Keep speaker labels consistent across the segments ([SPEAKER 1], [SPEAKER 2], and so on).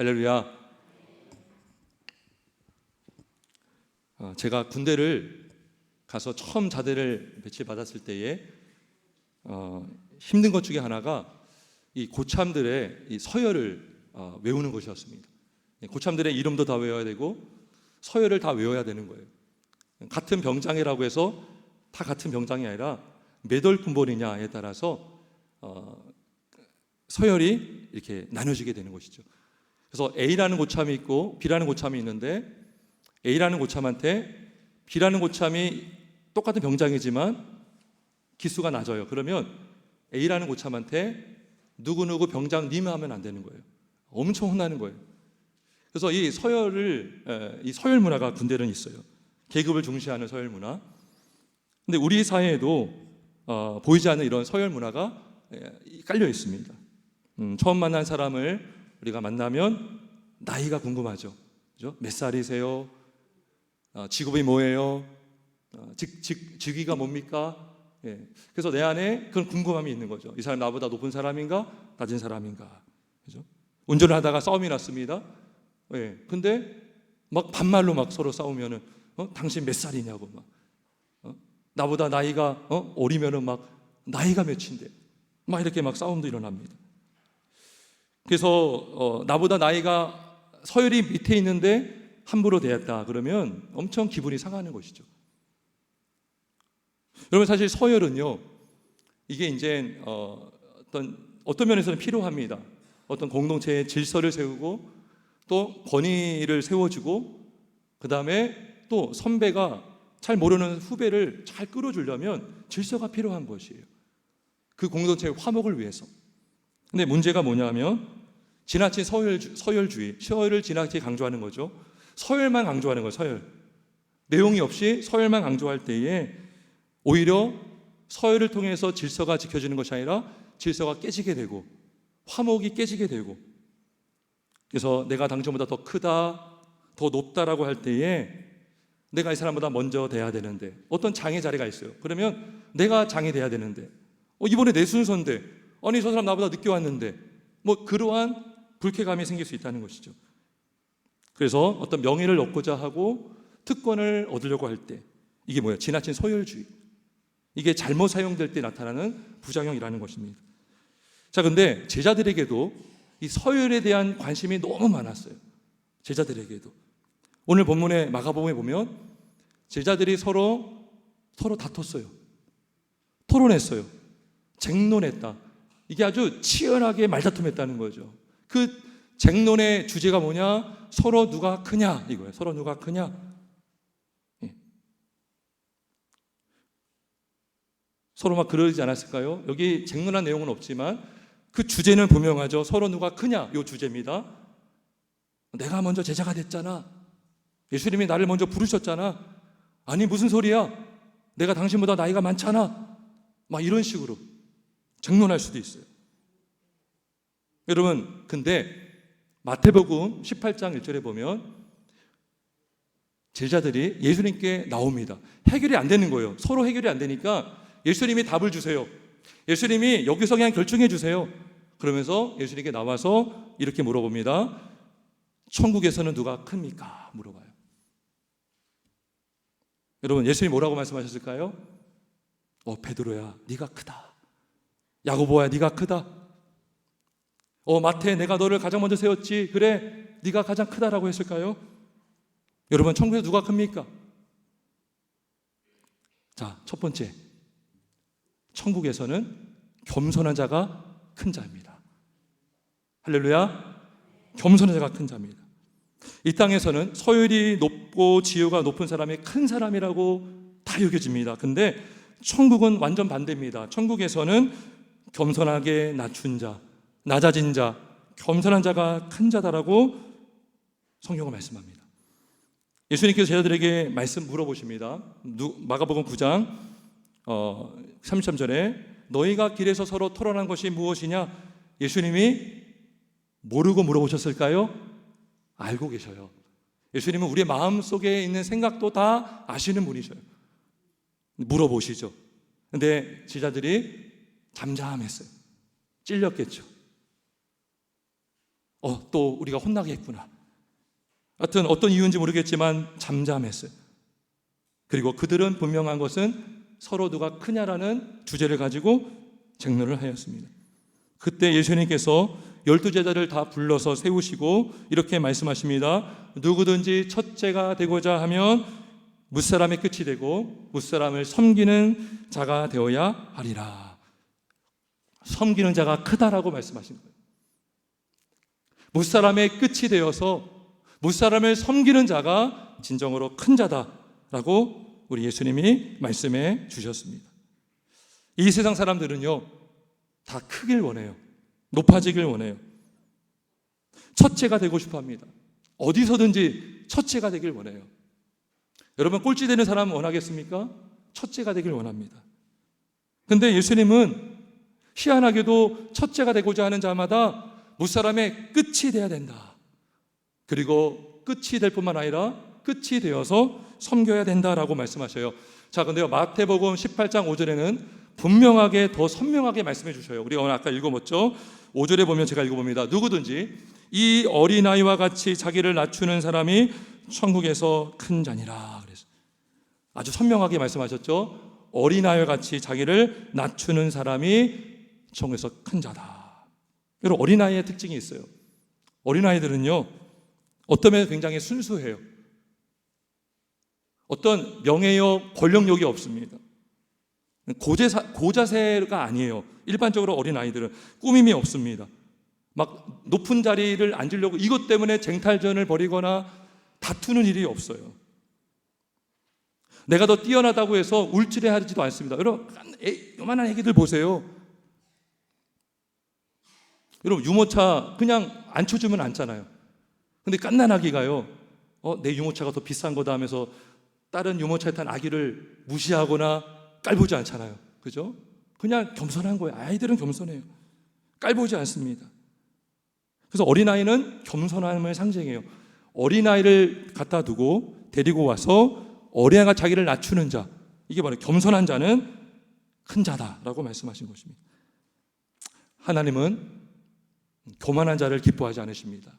[SPEAKER 1] 할렐루야. 제가 군대를 가서 처음 자대를 배치받았을 때에 힘든 것 중에 하나가 이 고참들의 이 서열을 외우는 것이었습니다. 고참들의 이름도 다 외워야 되고 서열을 다 외워야 되는 거예요. 같은 병장이라고 해서 다 같은 병장이 아니라 몇 월 군번이냐에 따라서 서열이 이렇게 나눠지게 되는 것이죠. 그래서 A라는 고참이 있고 B라는 고참이 있는데 A라는 고참한테 B라는 고참이 똑같은 병장이지만 기수가 낮아요. 그러면 A라는 고참한테 누구누구 병장님 하면 안 되는 거예요. 엄청 혼나는 거예요. 그래서 이 서열 문화가 군대는 있어요. 계급을 중시하는 서열 문화. 근데 우리 사회에도 보이지 않는 이런 서열 문화가 깔려 있습니다. 처음 만난 사람을 우리가 만나면 나이가 궁금하죠. 그죠? 몇 살이세요? 직업이 뭐예요? 직위가 뭡니까? 그래서 내 안에 그런 궁금함이 있는 거죠. 이 사람 나보다 높은 사람인가? 낮은 사람인가? 그죠? 운전을 하다가 싸움이 났습니다. 근데 막 반말로 막 서로 싸우면은 당신 몇 살이냐고 막 나보다 나이가 어리면은 막 나이가 몇인데 막 이렇게 막 싸움도 일어납니다. 그래서 나보다 나이가 서열이 밑에 있는데 함부로 대했다 그러면 엄청 기분이 상하는 것이죠. 여러분 사실 서열은요 이게 이제 어떤 면에서는 필요합니다. 어떤 공동체의 질서를 세우고 또 권위를 세워주고 그 다음에 또 선배가 잘 모르는 후배를 잘 끌어주려면 질서가 필요한 것이에요. 그 공동체의 화목을 위해서. 근데 문제가 뭐냐면 지나친 서열주의, 서열을 지나치게 강조하는 거죠. 서열만 강조하는 거예요. 서열. 내용이 없이 서열만 강조할 때에 오히려 서열을 통해서 질서가 지켜지는 것이 아니라 질서가 깨지게 되고 화목이 깨지게 되고 그래서 내가 당신보다 더 크다, 더 높다라고 할 때에 내가 이 사람보다 먼저 돼야 되는데 어떤 장의 자리가 있어요. 그러면 내가 장이 돼야 되는데 이번에 내 순서인데 아니 저 사람 나보다 늦게 왔는데 뭐 그러한 불쾌감이 생길 수 있다는 것이죠. 그래서 어떤 명예를 얻고자 하고 특권을 얻으려고 할 때 이게 뭐예요? 지나친 서열주의. 이게 잘못 사용될 때 나타나는 부작용이라는 것입니다. 자, 근데 제자들에게도 이 서열에 대한 관심이 너무 많았어요. 제자들에게도. 오늘 본문의 마가복음에 보면 제자들이 서로 다퉜어요. 토론했어요. 쟁론했다. 이게 아주 치열하게 말다툼했다는 거죠. 그 쟁론의 주제가 뭐냐? 서로 누가 크냐 이거예요. 서로 누가 크냐. 서로 막 그러지 않았을까요? 여기 쟁론한 내용은 없지만 그 주제는 분명하죠. 서로 누가 크냐 이 주제입니다. 내가 먼저 제자가 됐잖아. 예수님이 나를 먼저 부르셨잖아. 아니 무슨 소리야? 내가 당신보다 나이가 많잖아. 막 이런 식으로 쟁론할 수도 있어요. 여러분 근데 마태복음 18장 1절에 보면 제자들이 예수님께 나옵니다. 해결이 안 되는 거예요. 서로 해결이 안 되니까 예수님이 답을 주세요. 예수님이 여기서 그냥 결정해 주세요. 그러면서 예수님께 나와서 이렇게 물어봅니다. 천국에서는 누가 큽니까? 물어봐요. 여러분 예수님이 뭐라고 말씀하셨을까요? 베드로야 네가 크다. 야고보야 네가 크다. 마태 내가 너를 가장 먼저 세웠지. 그래 네가 가장 크다라고 했을까요? 여러분 천국에서 누가 큽니까? 자, 첫 번째 천국에서는 겸손한 자가 큰 자입니다. 할렐루야. 겸손한 자가 큰 자입니다. 이 땅에서는 서열이 높고 지위가 높은 사람이 큰 사람이라고 다 여겨집니다. 근데 천국은 완전 반대입니다. 천국에서는 겸손하게 낮춘 자, 낮아진 자, 겸손한 자가 큰 자다라고 성경은 말씀합니다. 예수님께서 제자들에게 말씀 물어보십니다. 마가복음 9장 33절에 너희가 길에서 서로 토론한 것이 무엇이냐? 예수님이 모르고 물어보셨을까요? 알고 계셔요. 예수님은 우리의 마음속에 있는 생각도 다 아시는 분이셔요. 물어보시죠. 근데 제자들이 잠잠했어요. 찔렸겠죠. 또 우리가 혼나겠구나. 하여튼 어떤 이유인지 모르겠지만 잠잠했어요. 그리고 그들은 분명한 것은 서로 누가 크냐라는 주제를 가지고 쟁론을 하였습니다. 그때 예수님께서 12제자를 다 불러서 세우시고 이렇게 말씀하십니다. 누구든지 첫째가 되고자 하면 무사람의 끝이 되고 무사람을 섬기는 자가 되어야 하리라. 섬기는 자가 크다라고 말씀하신 거예요. 무사람의 끝이 되어서 무사람을 섬기는 자가 진정으로 큰 자다라고 우리 예수님이 말씀해 주셨습니다. 이 세상 사람들은요, 다 크길 원해요. 높아지길 원해요. 첫째가 되고 싶어 합니다. 어디서든지 첫째가 되길 원해요. 여러분, 꼴찌 되는 사람 원하겠습니까? 첫째가 되길 원합니다. 근데 예수님은 희한하게도 첫째가 되고자 하는 자마다 무사람의 끝이 돼야 된다. 그리고 끝이 될 뿐만 아니라 끝이 되어서 섬겨야 된다라고 말씀하셔요. 자, 근데요, 마태복음 18장 5절에는 분명하게 더 선명하게 말씀해 주셔요. 우리가 오늘 아까 읽어봤죠? 5절에 보면 제가 읽어봅니다. 누구든지 이 어린아이와 같이 자기를 낮추는 사람이 천국에서 큰 자니라. 그래서 아주 선명하게 말씀하셨죠. 어린아이와 같이 자기를 낮추는 사람이 천국에서 큰 자다. 여러분, 어린아이의 특징이 있어요. 어린아이들은요, 어떤 면에서 굉장히 순수해요. 어떤 명예요, 권력욕이 없습니다. 고자세가 아니에요. 일반적으로 어린아이들은 꾸밈이 없습니다. 막 높은 자리를 앉으려고 이것 때문에 쟁탈전을 벌이거나 다투는 일이 없어요. 내가 더 뛰어나다고 해서 울지레하지도 않습니다. 여러분, 요만한 애기들 보세요. 여러분, 유모차 그냥 앉혀주면 앉잖아요. 근데 갓난아기가요, 내 유모차가 더 비싼 거다 하면서 다른 유모차에 탄 아기를 무시하거나 깔보지 않잖아요. 그죠? 그냥 겸손한 거예요. 아이들은 겸손해요. 깔보지 않습니다. 그래서 어린아이는 겸손함을 상징해요. 어린아이를 갖다 두고 데리고 와서 어린아이가 자기를 낮추는 자, 이게 바로 겸손한 자는 큰 자다라고 말씀하신 것입니다. 하나님은 교만한 자를 기뻐하지 않으십니다.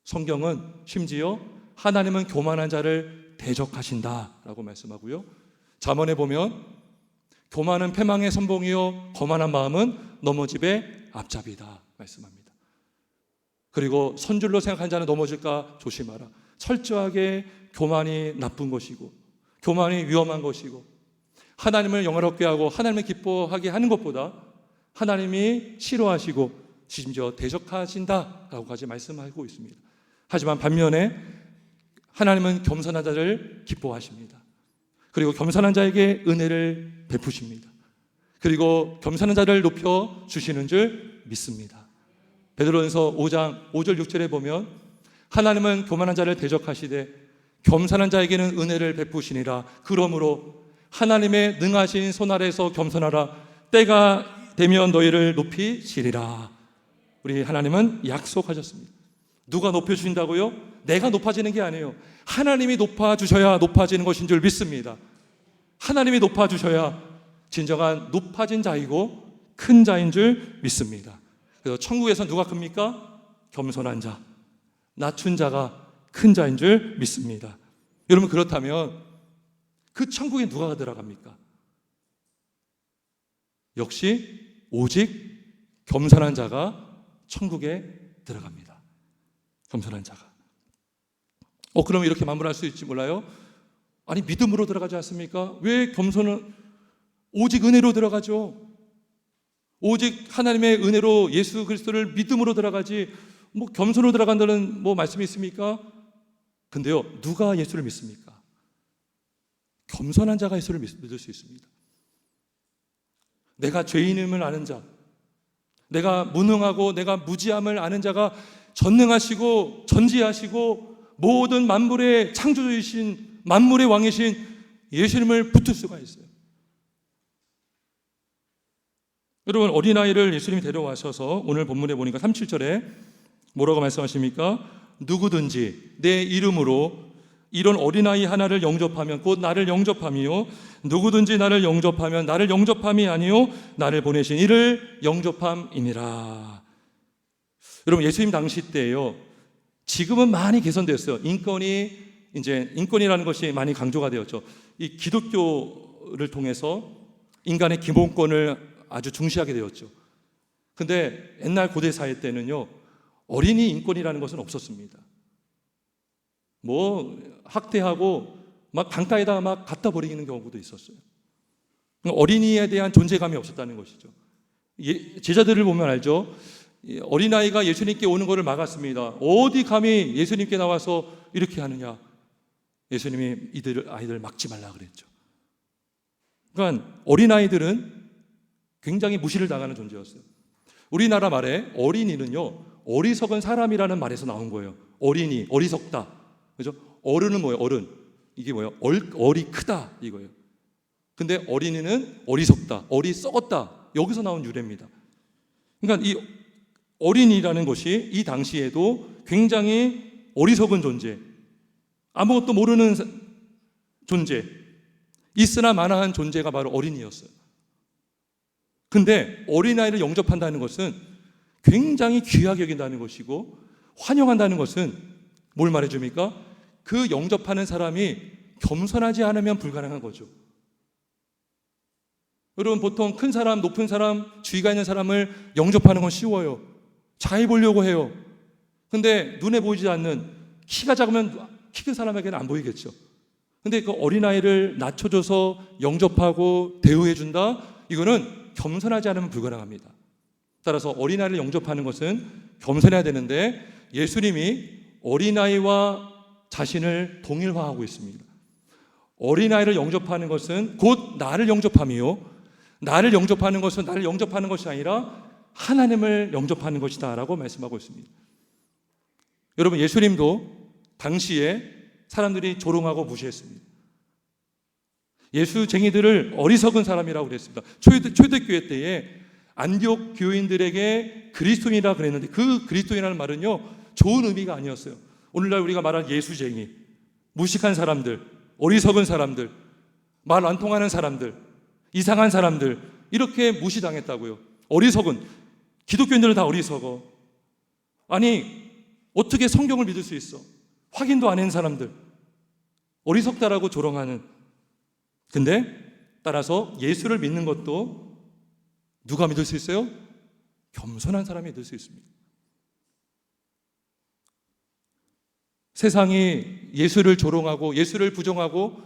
[SPEAKER 1] 성경은 심지어 하나님은 교만한 자를 대적하신다라고 말씀하고요. 잠언에 보면 교만은 패망의 선봉이요 거만한 마음은 넘어집의 앞잡이다 말씀합니다. 그리고 선줄로 생각한 자는 넘어질까 조심하라. 철저하게 교만이 나쁜 것이고 교만이 위험한 것이고 하나님을 영화롭게 하고 하나님을 기뻐하게 하는 것보다 하나님이 싫어하시고 심지어 대적하신다라고까지 말씀하고 있습니다. 하지만 반면에 하나님은 겸손한 자를 기뻐하십니다. 그리고 겸손한 자에게 은혜를 베푸십니다. 그리고 겸손한 자를 높여 주시는 줄 믿습니다. 베드로전서 5장 5절 6절에 보면 하나님은 교만한 자를 대적하시되 겸손한 자에게는 은혜를 베푸시니라. 그러므로 하나님의 능하신 손 아래에서 겸손하라. 때가 되면 너희를 높이시리라. 우리 하나님은 약속하셨습니다. 누가 높여주신다고요? 내가 높아지는 게 아니에요. 하나님이 높아주셔야 높아지는 것인 줄 믿습니다. 하나님이 높아주셔야 진정한 높아진 자이고 큰 자인 줄 믿습니다. 그래서 천국에서 누가 큽니까? 겸손한 자, 낮춘 자가 큰 자인 줄 믿습니다. 여러분, 그렇다면 그 천국에 누가 들어갑니까? 역시 오직 겸손한 자가 천국에 들어갑니다. 겸손한 자가. 그럼 이렇게 마무리할 수 있지 몰라요? 아니, 믿음으로 들어가지 않습니까? 왜 겸손은 오직 은혜로 들어가죠? 오직 하나님의 은혜로 예수 그리스도를 믿음으로 들어가지 겸손으로 들어간다는 말씀이 있습니까? 근데요, 누가 예수를 믿습니까? 겸손한 자가 예수를 믿을 수 있습니다. 내가 죄인임을 아는 자, 내가 무능하고 내가 무지함을 아는 자가 전능하시고 전지하시고 모든 만물의 창조주이신 만물의 왕이신 예수님을 붙을 수가 있어요. 여러분, 어린아이를 예수님이 데려와셔서 오늘 본문에 보니까 37절에 뭐라고 말씀하십니까? 누구든지 내 이름으로 이런 어린아이 하나를 영접하면 곧 나를 영접함이요 누구든지 나를 영접하면 나를 영접함이 아니요 나를 보내신 이를 영접함이니라. 여러분, 예수님 당시 때예요. 지금은 많이 개선되었어요. 인권이라는 것이 많이 강조가 되었죠. 이 기독교를 통해서 인간의 기본권을 아주 중시하게 되었죠. 근데 옛날 고대 사회 때는요, 어린이 인권이라는 것은 없었습니다. 뭐 학대하고 막 강가에다가 막 갖다 버리는 경우도 있었어요. 어린이에 대한 존재감이 없었다는 것이죠. 제자들을 보면 알죠. 어린아이가 예수님께 오는 것을 막았습니다. 어디 감히 예수님께 나와서 이렇게 하느냐. 예수님이 아이들 막지 말라 그랬죠. 그러니까 어린아이들은 굉장히 무시를 당하는 존재였어요. 우리나라 말에 어린이는요, 어리석은 사람이라는 말에서 나온 거예요. 어린이, 어리석다. 그죠? 어른은 뭐예요? 어른. 이게 뭐예요? 어리 크다 이거예요. 근데 어린이는 어리석다, 어리썩었다. 여기서 나온 유래입니다. 그러니까 이 어린이라는 것이 이 당시에도 굉장히 어리석은 존재, 아무것도 모르는 존재, 있으나 마나한 존재가 바로 어린이였어요. 근데 어린아이를 영접한다는 것은 굉장히 귀하게 여긴다는 것이고, 환영한다는 것은 뭘 말해줍니까? 그 영접하는 사람이 겸손하지 않으면 불가능한 거죠. 여러분, 보통 큰 사람, 높은 사람, 주의가 있는 사람을 영접하는 건 쉬워요. 잘 보려고 해요. 근데 눈에 보이지 않는, 키가 작으면 키 큰 사람에게는 안 보이겠죠. 근데 그 어린아이를 낮춰줘서 영접하고 대우해준다? 이거는 겸손하지 않으면 불가능합니다. 따라서 어린아이를 영접하는 것은 겸손해야 되는데, 예수님이 어린아이와 자신을 동일화하고 있습니다. 어린아이를 영접하는 것은 곧 나를 영접함이요, 나를 영접하는 것은 나를 영접하는 것이 아니라 하나님을 영접하는 것이다 라고 말씀하고 있습니다. 여러분, 예수님도 당시에 사람들이 조롱하고 무시했습니다. 예수쟁이들을 어리석은 사람이라고 그랬습니다. 초대교회 때에 안디옥 교인들에게 그리스도인이라 그랬는데, 그 그리스도인이라는 말은요, 좋은 의미가 아니었어요. 오늘날 우리가 말하는 예수쟁이, 무식한 사람들, 어리석은 사람들, 말 안 통하는 사람들, 이상한 사람들, 이렇게 무시당했다고요. 어리석은, 기독교인들은 다 어리석어. 아니, 어떻게 성경을 믿을 수 있어? 확인도 안 한 사람들, 어리석다라고 조롱하는. 근데 따라서 예수를 믿는 것도 누가 믿을 수 있어요? 겸손한 사람이 믿을 수 있습니다. 세상이 예수를 조롱하고 예수를 부정하고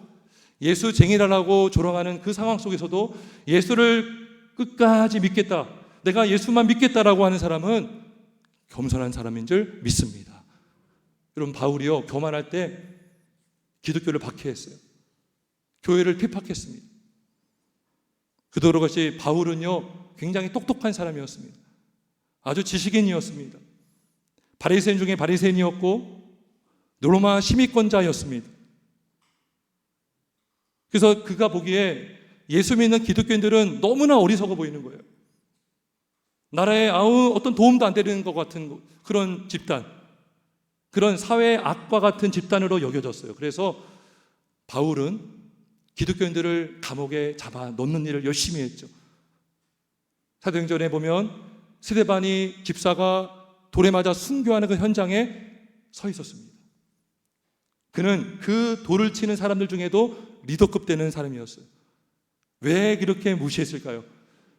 [SPEAKER 1] 예수쟁이라고 조롱하는 그 상황 속에서도 예수를 끝까지 믿겠다, 내가 예수만 믿겠다라고 하는 사람은 겸손한 사람인 줄 믿습니다. 여러분, 바울이요, 교만할 때 기독교를 박해했어요. 교회를 핍박했습니다. 그것이 바울은요, 굉장히 똑똑한 사람이었습니다. 아주 지식인이었습니다. 바리새인 중에 바리새인이었고 로마 시민권자였습니다. 그래서 그가 보기에 예수 믿는 기독교인들은 너무나 어리석어 보이는 거예요. 나라에 어떤 도움도 안 되는 것 같은 그런 집단, 그런 사회의 악과 같은 집단으로 여겨졌어요. 그래서 바울은 기독교인들을 감옥에 잡아 넣는 일을 열심히 했죠. 사도행전에 보면 스데반이 집사가 돌에 맞아 순교하는 그 현장에 서 있었습니다. 그는 그 돌을 치는 사람들 중에도 리더급 되는 사람이었어요. 왜 그렇게 무시했을까요?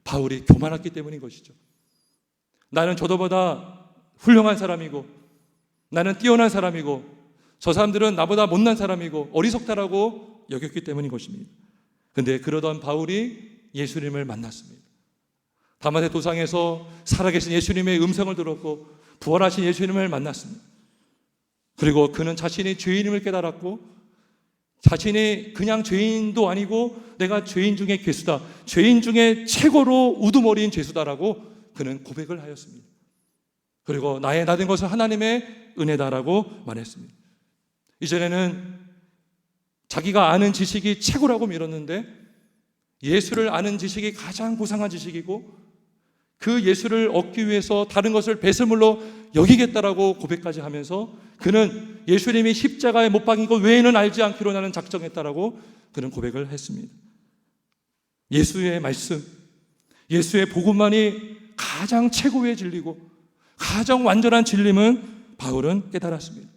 [SPEAKER 1] 바울이 교만했기 때문인 것이죠. 나는 저도보다 훌륭한 사람이고, 나는 뛰어난 사람이고, 저 사람들은 나보다 못난 사람이고 어리석다라고 여겼기 때문인 것입니다. 그런데 그러던 바울이 예수님을 만났습니다. 다마데 도상에서 살아계신 예수님의 음성을 들었고 부활하신 예수님을 만났습니다. 그리고 그는 자신이 죄인임을 깨달았고, 자신이 그냥 죄인도 아니고 내가 죄인 중에 괴수다, 죄인 중에 최고로 우두머리인 죄수다라고 그는 고백을 하였습니다. 그리고 나의 나 된 것은 하나님의 은혜다라고 말했습니다. 이전에는 자기가 아는 지식이 최고라고 믿었는데, 예수를 아는 지식이 가장 고상한 지식이고, 그 예수를 얻기 위해서 다른 것을 배설물로 여기겠다라고 고백까지 하면서 그는 예수님이 십자가에 못 박힌 것 외에는 알지 않기로 나는 작정했다라고 그는 고백을 했습니다. 예수의 말씀, 예수의 복음만이 가장 최고의 진리고 가장 완전한 진림은 바울은 깨달았습니다.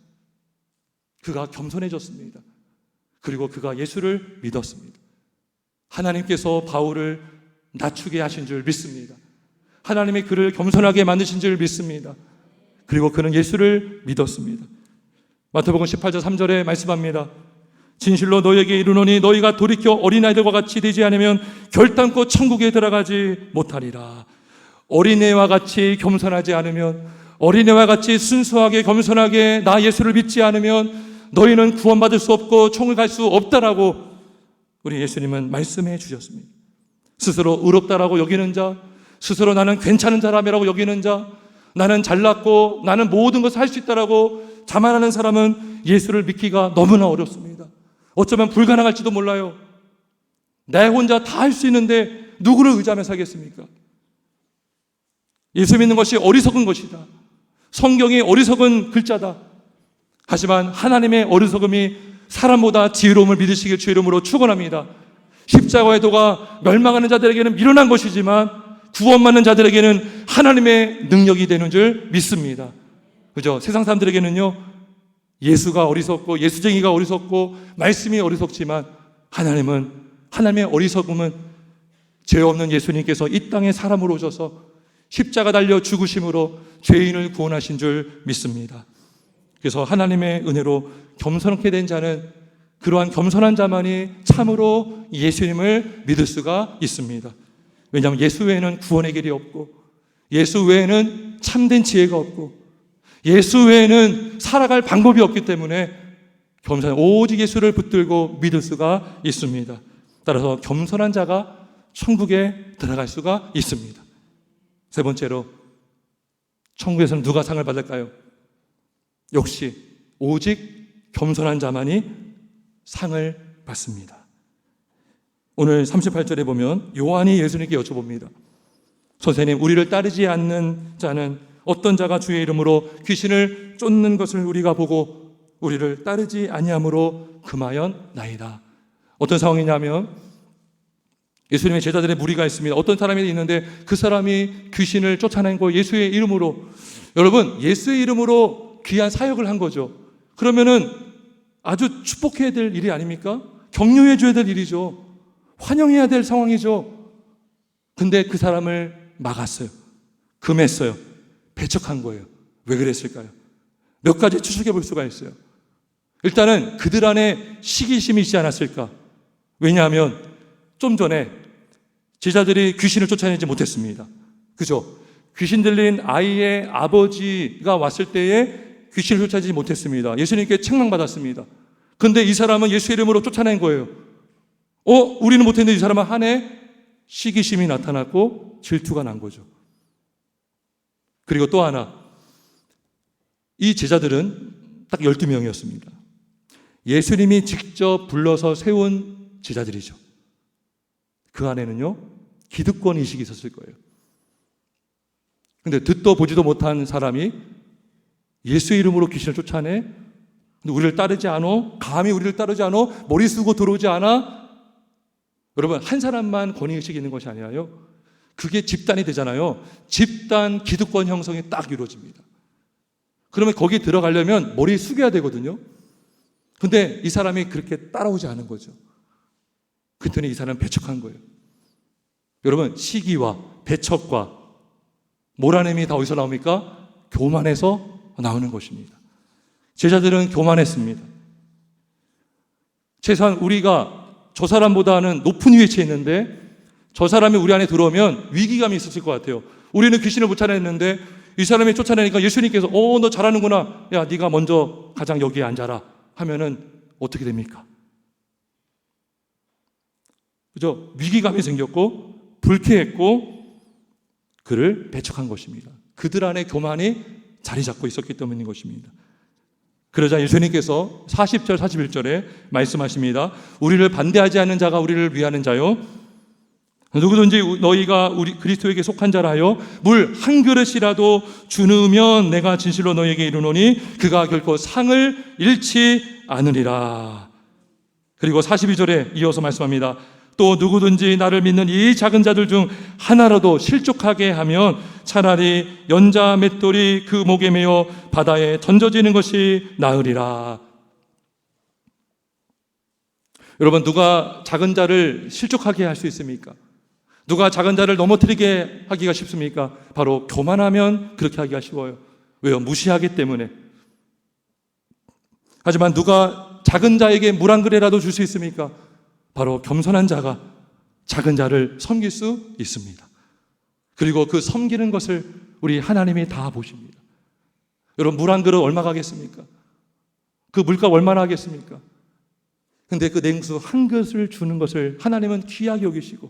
[SPEAKER 1] 그가 겸손해졌습니다. 그리고 그가 예수를 믿었습니다. 하나님께서 바울을 낮추게 하신 줄 믿습니다. 하나님이 그를 겸손하게 만드신 줄 믿습니다. 그리고 그는 예수를 믿었습니다. 마태복음 18장 3절에 말씀합니다. 진실로 너희에게 이르노니 너희가 돌이켜 어린아이들과 같이 되지 않으면 결단코 천국에 들어가지 못하리라. 어린애와 같이 겸손하지 않으면, 어린애와 같이 순수하게 겸손하게 나 예수를 믿지 않으면 너희는 구원받을 수 없고 천국에 갈 수 없다라고 우리 예수님은 말씀해 주셨습니다. 스스로 의롭다라고 여기는 자, 스스로 나는 괜찮은 사람이라고 여기는 자, 나는 잘났고 나는 모든 것을 할 수 있다라고 자만하는 사람은 예수를 믿기가 너무나 어렵습니다. 어쩌면 불가능할지도 몰라요. 내 혼자 다 할 수 있는데 누구를 의지하며 살겠습니까? 예수 믿는 것이 어리석은 것이다. 성경이 어리석은 글자다. 하지만 하나님의 어리석음이 사람보다 지혜로움을 믿으시길 주의 이름으로 축원합니다. 십자가의 도가 멸망하는 자들에게는 미련한 것이지만 구원받는 자들에게는 하나님의 능력이 되는 줄 믿습니다. 그죠? 세상 사람들에게는요, 예수가 어리석고 예수쟁이가 어리석고 말씀이 어리석지만 하나님의 어리석음은 죄 없는 예수님께서 이 땅에 사람으로 오셔서 십자가 달려 죽으심으로 죄인을 구원하신 줄 믿습니다. 그래서 하나님의 은혜로 겸손하게 된 자는, 그러한 겸손한 자만이 참으로 예수님을 믿을 수가 있습니다. 왜냐하면 예수 외에는 구원의 길이 없고, 예수 외에는 참된 지혜가 없고, 예수 외에는 살아갈 방법이 없기 때문에 오직 예수를 붙들고 믿을 수가 있습니다. 따라서 겸손한 자가 천국에 들어갈 수가 있습니다. 세 번째로, 천국에서는 누가 상을 받을까요? 역시 오직 겸손한 자만이 상을 받습니다. 오늘 38절에 보면 요한이 예수님께 여쭤봅니다. 선생님, 우리를 따르지 않는 자는 어떤 자가 주의 이름으로 귀신을 쫓는 것을 우리가 보고 우리를 따르지 아니함으로 금하였나이다. 어떤 상황이냐면 예수님의 제자들의 무리가 있습니다. 어떤 사람이 있는데 그 사람이 귀신을 쫓아낸 거 예수의 이름으로. 여러분, 예수의 이름으로 귀한 사역을 한 거죠. 그러면은 아주 축복해야 될 일이 아닙니까? 격려해 줘야 될 일이죠. 환영해야 될 상황이죠. 근데 그 사람을 막았어요. 금했어요. 배척한 거예요. 왜 그랬을까요? 몇 가지 추측해 볼 수가 있어요. 일단은 그들 안에 시기심이 있지 않았을까? 왜냐하면 좀 전에 제자들이 귀신을 쫓아내지 못했습니다. 그죠? 귀신 들린 아이의 아버지가 왔을 때에 귀신을 쫓아내지 못했습니다. 예수님께 책망받았습니다. 근데 이 사람은 예수 이름으로 쫓아낸 거예요. 우리는 못했는데 이 사람은 한해 시기심이 나타났고 질투가 난 거죠. 그리고 또 하나, 이 제자들은 딱 12명이었습니다. 예수님이 직접 불러서 세운 제자들이죠. 그 안에는요, 기득권 의식이 있었을 거예요. 근데 듣도 보지도 못한 사람이 예수 이름으로 귀신을 쫓아내? 근데 우리를 따르지 않아? 감히 우리를 따르지 않아? 머리 쓰고 들어오지 않아? 여러분, 한 사람만 권위의식이 있는 것이 아니라요, 그게 집단이 되잖아요. 집단 기득권 형성이 딱 이루어집니다. 그러면 거기 들어가려면 머리 숙여야 되거든요. 근데 이 사람이 그렇게 따라오지 않은 거죠. 그랬더니 이 사람은 배척한 거예요. 여러분, 시기와 배척과 몰아냄이 다 어디서 나옵니까? 교만에서 나오는 것입니다. 제자들은 교만했습니다. 최소한 우리가 저 사람보다는 높은 위치에 있는데 저 사람이 우리 안에 들어오면 위기감이 있었을 것 같아요. 우리는 귀신을 못 쫓아냈는데 이 사람이 쫓아내니까 예수님께서 너 잘하는구나, 야 네가 먼저 가장 여기에 앉아라 하면은 어떻게 됩니까? 그죠? 위기감이 생겼고 불쾌했고 그를 배척한 것입니다. 그들 안에 교만이 자리 잡고 있었기 때문인 것입니다. 그러자 예수님께서 40절 41절에 말씀하십니다. 우리를 반대하지 않는 자가 우리를 위하는 자요, 누구든지 너희가 우리 그리스도에게 속한 자라 하여 물 한 그릇이라도 주누면 내가 진실로 너희에게 이르노니 그가 결코 상을 잃지 않으리라. 그리고 42절에 이어서 말씀합니다. 또 누구든지 나를 믿는 이 작은 자들 중 하나라도 실족하게 하면 차라리 연자 맷돌이 그 목에 매어 바다에 던져지는 것이 나으리라. 여러분, 누가 작은 자를 실족하게 할 수 있습니까? 누가 작은 자를 넘어뜨리게 하기가 쉽습니까? 바로 교만하면 그렇게 하기가 쉬워요. 왜요? 무시하기 때문에. 하지만 누가 작은 자에게 물 한 그릇이라도 줄 수 있습니까? 바로 겸손한 자가 작은 자를 섬길 수 있습니다. 그리고 그 섬기는 것을 우리 하나님이 다 보십니다. 여러분, 물 한 그릇 얼마 가겠습니까? 그 물값 얼마나 하겠습니까? 근데 그 냉수 한 그릇을 주는 것을 하나님은 귀하게 여기시고,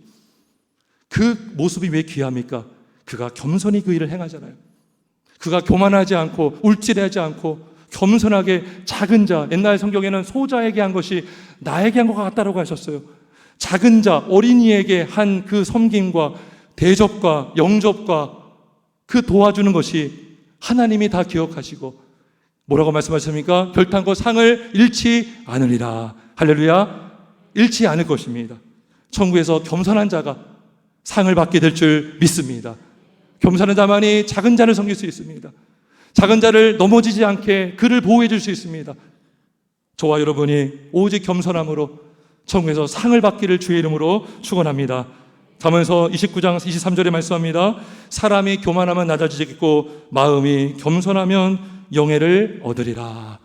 [SPEAKER 1] 그 모습이 왜 귀합니까? 그가 겸손히 그 일을 행하잖아요. 그가 교만하지 않고 울질하지 않고 겸손하게 작은 자, 옛날 성경에는 소자에게 한 것이 나에게 한 것과 같다라고 하셨어요. 작은 자, 어린이에게 한 그 섬김과 대접과 영접과 그 도와주는 것이 하나님이 다 기억하시고 뭐라고 말씀하십니까? 결탄코 상을 잃지 않으리라. 할렐루야. 잃지 않을 것입니다. 천국에서 겸손한 자가 상을 받게 될 줄 믿습니다. 겸손한 자만이 작은 자를 섬길 수 있습니다. 작은 자를 넘어지지 않게 그를 보호해 줄 수 있습니다. 저와 여러분이 오직 겸손함으로 천국에서 상을 받기를 주의 이름으로 축원합니다. 가면서 29장 23절에 말씀합니다. 사람이 교만하면 낮아지겠고 마음이 겸손하면 영예를 얻으리라.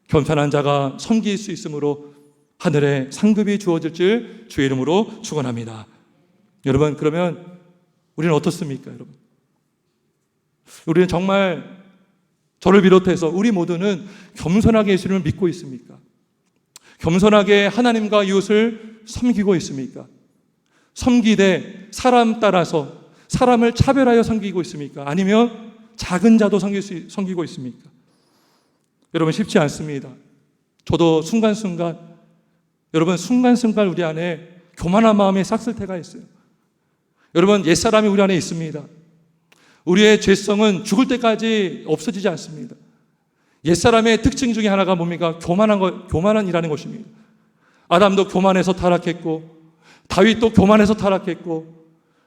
[SPEAKER 1] 겸손한 자가 섬길 수 있으므로 하늘에 상급이 주어질 줄 주의 이름으로 축원합니다. 여러분, 그러면 우리는 어떻습니까? 여러분, 우리는 정말 저를 비롯해서 우리 모두는 겸손하게 예수님을 믿고 있습니까? 겸손하게 하나님과 이웃을 섬기고 있습니까? 섬기되 사람 따라서 사람을 차별하여 섬기고 있습니까? 아니면 작은 자도 섬기고 있습니까? 여러분, 쉽지 않습니다. 저도 순간순간, 여러분, 순간순간 우리 안에 교만한 마음이 싹쓸 때가 있어요. 여러분, 옛사람이 우리 안에 있습니다. 우리의 죄성은 죽을 때까지 없어지지 않습니다. 옛사람의 특징 중에 하나가 뭡니까? 교만한이라는 것입니다. 아담도 교만해서 타락했고, 다윗도 교만해서 타락했고,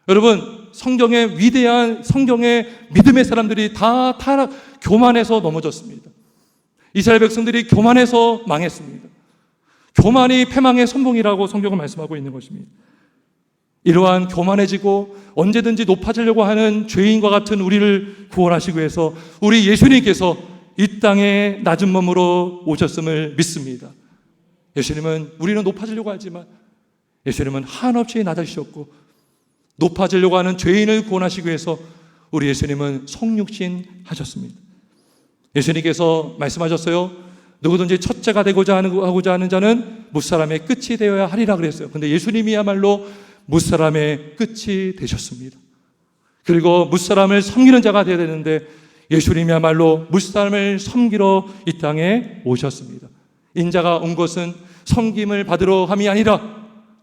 [SPEAKER 1] 여러분, 성경의 위대한 성경의 믿음의 사람들이 다 교만해서 넘어졌습니다. 이스라엘 백성들이 교만해서 망했습니다. 교만이 패망의 선봉이라고 성경은 말씀하고 있는 것입니다. 이러한 교만해지고 언제든지 높아지려고 하는 죄인과 같은 우리를 구원하시기 위해서 우리 예수님께서 이 땅에 낮은 몸으로 오셨음을 믿습니다. 예수님은, 우리는 높아지려고 하지만 예수님은 한없이 낮아지셨고 높아지려고 하는 죄인을 구원하시기 위해서 우리 예수님은 성육신 하셨습니다. 예수님께서 말씀하셨어요. 누구든지 첫째가 되고자 하고자 하는 자는 무사람의 끝이 되어야 하리라 그랬어요. 근데 예수님이야말로 무사람의 끝이 되셨습니다. 그리고 무사람을 섬기는 자가 되어야 되는데 예수님이야말로 무사람을 섬기러 이 땅에 오셨습니다. 인자가 온 것은 섬김을 받으러 함이 아니라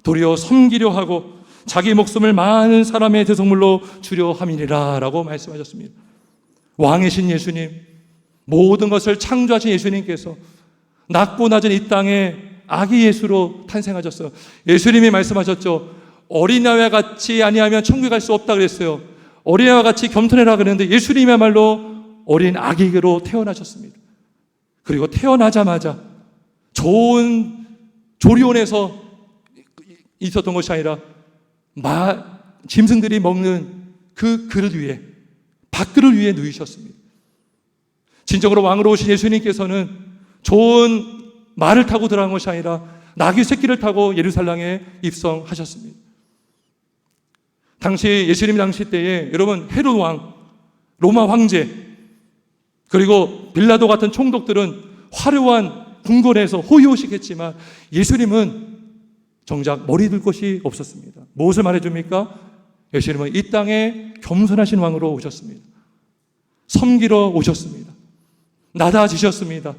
[SPEAKER 1] 도리어 섬기려 하고 자기 목숨을 많은 사람의 대성물로 주려 함이니라 라고 말씀하셨습니다. 왕이신 예수님, 모든 것을 창조하신 예수님께서 낮고 낮은 이 땅에 아기 예수로 탄생하셨어요. 예수님이 말씀하셨죠. 어린아이와 같이 아니하면 천국에 갈 수 없다 그랬어요. 어린아이와 같이 겸손해라 그랬는데 예수님이야말로 어린 아기로 태어나셨습니다. 그리고 태어나자마자 좋은 조리원에서 있었던 것이 아니라 짐승들이 먹는 그 그릇 위에, 밥그릇 위에 누이셨습니다. 진정으로 왕으로 오신 예수님께서는 좋은 말을 타고 들어간 것이 아니라 나귀 새끼를 타고 예루살렘에 입성하셨습니다. 당시 예수님 당시 때에 여러분, 헤롯 왕, 로마 황제, 그리고 빌라도 같은 총독들은 화려한 궁궐에서 호의호식했지만 예수님은 정작 머리 둘 곳이 없었습니다. 무엇을 말해줍니까? 예수님은 이 땅에 겸손하신 왕으로 오셨습니다. 섬기러 오셨습니다. 낮아지셨습니다.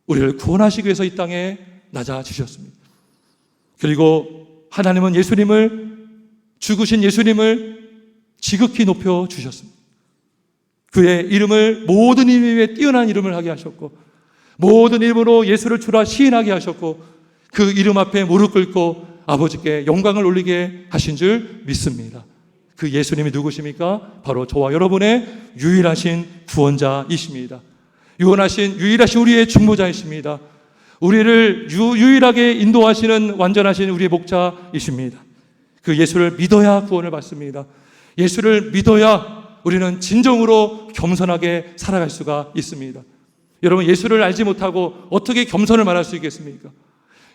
[SPEAKER 1] 우리를 구원하시기 위해서 이 땅에 낮아지셨습니다. 그리고 하나님은 죽으신 예수님을 지극히 높여 주셨습니다. 그의 이름을 모든 이름 위에 뛰어난 이름을 하게 하셨고 모든 이름으로 예수를 주라 시인하게 하셨고 그 이름 앞에 무릎 꿇고 아버지께 영광을 올리게 하신 줄 믿습니다. 그 예수님이 누구십니까? 바로 저와 여러분의 유일하신 구원자이십니다. 유일하신 우리의 중보자이십니다. 우리를 유일하게 인도하시는 완전하신 우리의 목자이십니다. 그 예수를 믿어야 구원을 받습니다. 예수를 믿어야 우리는 진정으로 겸손하게 살아갈 수가 있습니다. 여러분, 예수를 알지 못하고 어떻게 겸손을 말할 수 있겠습니까?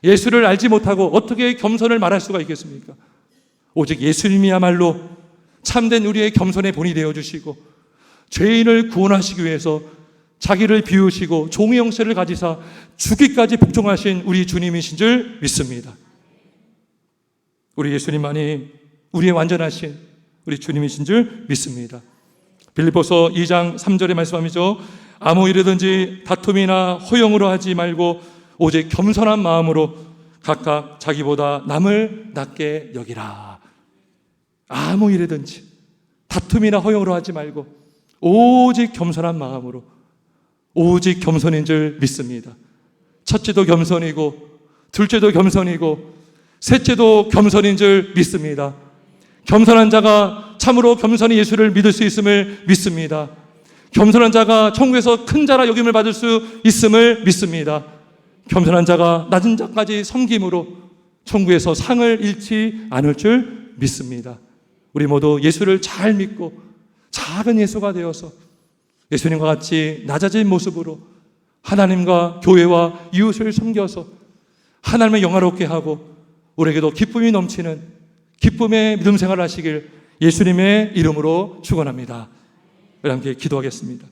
[SPEAKER 1] 예수를 알지 못하고 어떻게 겸손을 말할 수가 있겠습니까? 오직 예수님이야말로 참된 우리의 겸손의 본이 되어주시고 죄인을 구원하시기 위해서 자기를 비우시고 종의 형체를 가지사 죽기까지 복종하신 우리 주님이신 줄 믿습니다. 우리 예수님만이 우리의 완전하신 우리 주님이신 줄 믿습니다. 빌립보서 2장 3절의 말씀이죠. 아무 일이든지 다툼이나 허용으로 하지 말고 오직 겸손한 마음으로 각각 자기보다 남을 낮게 여기라. 아무 일이든지 다툼이나 허용으로 하지 말고 오직 겸손한 마음으로, 오직 겸손인 줄 믿습니다. 첫째도 겸손이고 둘째도 겸손이고 셋째도 겸손인 줄 믿습니다. 겸손한 자가 참으로 겸손히 예수를 믿을 수 있음을 믿습니다. 겸손한 자가 천국에서 큰 자라 여김을 받을 수 있음을 믿습니다. 겸손한 자가 낮은 자까지 섬김으로 천국에서 상을 잃지 않을 줄 믿습니다. 우리 모두 예수를 잘 믿고 작은 예수가 되어서 예수님과 같이 낮아진 모습으로 하나님과 교회와 이웃을 섬겨서 하나님을 영화롭게 하고 우리에게도 기쁨이 넘치는 기쁨의 믿음 생활을 하시길 예수님의 이름으로 축원합니다. 우리 함께 기도하겠습니다.